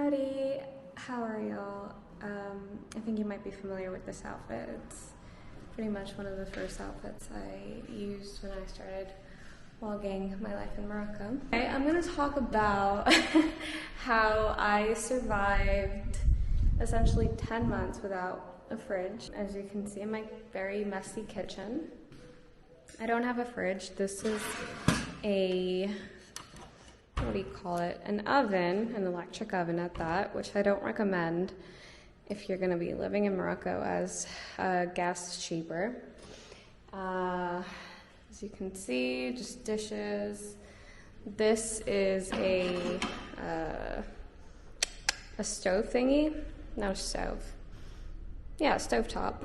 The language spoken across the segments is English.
Howdy, how are y'all? I think you might be familiar with this outfit. It's pretty much one of the first outfits I used when I started vlogging my life in Morocco. Okay, I'm gonna talk about how I survived essentially 10 months without a fridge. As you can see in my very messy kitchen, I don't have a fridge. This is a, what do you call it? An oven, an electric oven at that, which I don't recommend if you're gonna be living in Morocco, as gas is cheaper. As you can see, just dishes. This is a stove thingy. No, stove. Yeah, stovetop.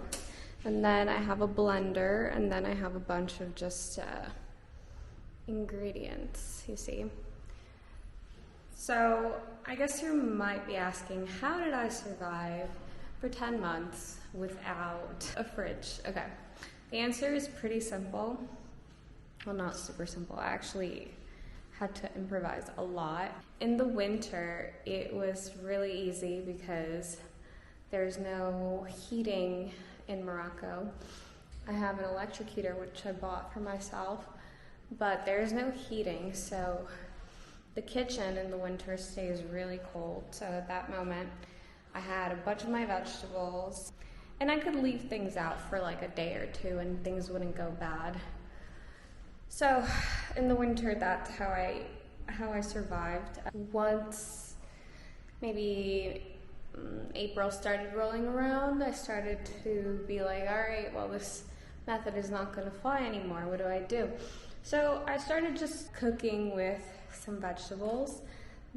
And then I have a blender, and then I have a bunch of just ingredients, you see. So I guess you might be asking, how did I survive for 10 months without a fridge? Okay, the answer is pretty simple. Well, not super simple. I actually had to improvise a lot. In the winter, it was really easy because there's no heating in Morocco. I have an electric heater, which I bought for myself, but there's no heating, so the kitchen in the winter stays really cold. So at that moment, I had a bunch of my vegetables, and I could leave things out for like a day or two and things wouldn't go bad. So in the winter, that's how I survived. Once maybe April started rolling around, I started to be like, all right, well, this method is not gonna fly anymore. What do I do? So I started just cooking with some vegetables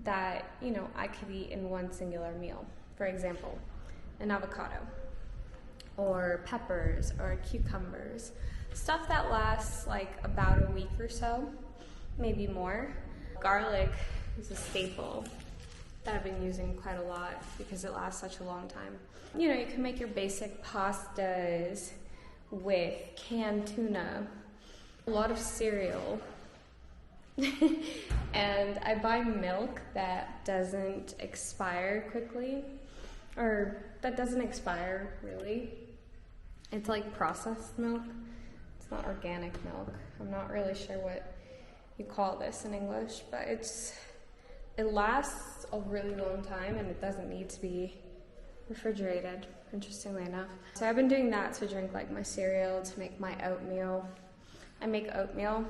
that, you know, I could eat in one singular meal. For example, an avocado, or peppers, or cucumbers. Stuff that lasts like about a week or so, maybe more. Garlic is a staple that I've been using quite a lot because it lasts such a long time. You know, you can make your basic pastas with canned tuna, a lot of cereal, and I buy milk that doesn't expire quickly, or that doesn't expire really. It's like processed milk. It's not organic milk. I'm not really sure what you call this in English, but it lasts a really long time and it doesn't need to be refrigerated, interestingly enough. So I've been doing that to drink like my cereal, to make my oatmeal. I make oatmeal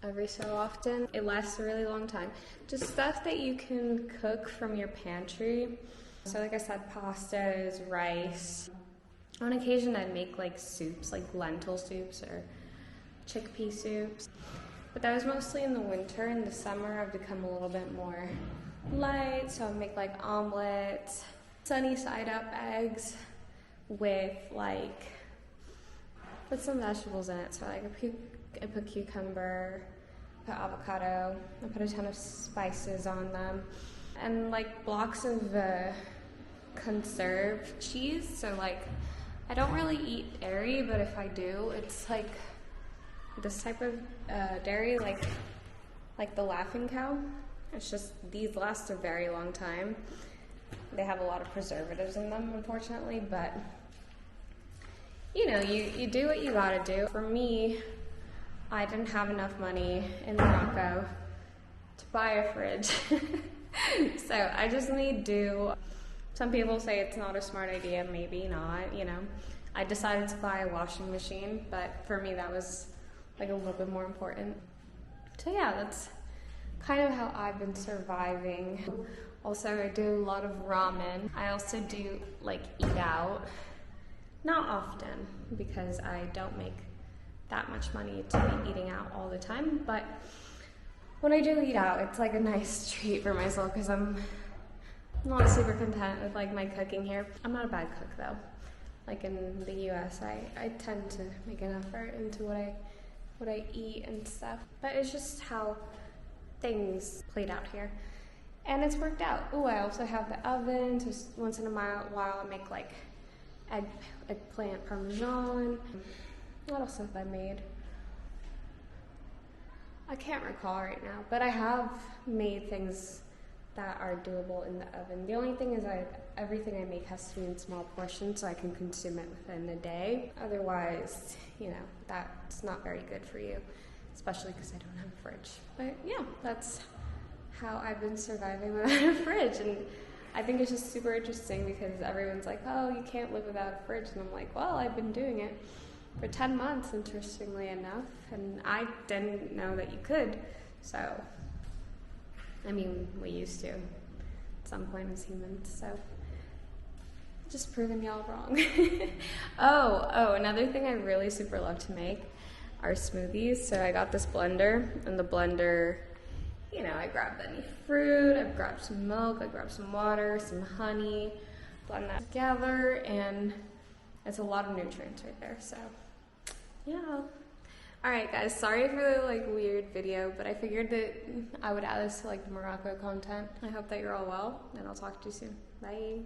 every so often. It lasts a really long time. Just stuff that you can cook from your pantry. So like I said, pastas, rice. On occasion I'd make like soups, like lentil soups or chickpea soups. But that was mostly in the winter. In the summer I've become a little bit more light, so I make like omelets, sunny side up eggs with some vegetables in it. So like I put cucumber, I put avocado, I put a ton of spices on them, and like blocks of conserved cheese. So like I don't really eat dairy, but if I do, it's like this type of dairy, like the Laughing Cow. It's just, these last a very long time. They have a lot of preservatives in them, unfortunately, but you know, you do what you gotta do. For me, I didn't have enough money in Morocco to buy a fridge. So I just made do. Some people say it's not a smart idea, maybe not, you know. I decided to buy a washing machine, but for me that was like a little bit more important. So yeah, that's kind of how I've been surviving. Also, I do a lot of ramen. I also do like eat out. Not often, because I don't make that much money to be eating out all the time, but when I do eat out, it's like a nice treat for myself because I'm not super content with like my cooking here. I'm not a bad cook though. Like in the US, I tend to make an effort into what I eat and stuff, but it's just how things played out here. And it's worked out. Oh, I also have the oven, so once in a while I make like eggplant parmesan. What else have I made? I can't recall right now, but I have made things that are doable in the oven. The only thing is everything I make has to be in small portions so I can consume it within a day. Otherwise, you know, that's not very good for you, especially because I don't have a fridge. But yeah, that's how I've been surviving without a fridge. And I think it's just super interesting because everyone's like, oh, you can't live without a fridge. And I'm like, well, I've been doing it for 10 months, interestingly enough. And I didn't know that you could. So, I mean, we used to at some point as humans. So, just proving y'all wrong. Oh, another thing I really super love to make are smoothies. So I got this blender, and the blender, you know, I grabbed any fruit, I grabbed some milk, I grabbed some water, some honey, blend that together, and it's a lot of nutrients right there, so yeah. Alright guys, sorry for the like weird video, but I figured that I would add this to like the Morocco content. I hope that you're all well, and I'll talk to you soon. Bye.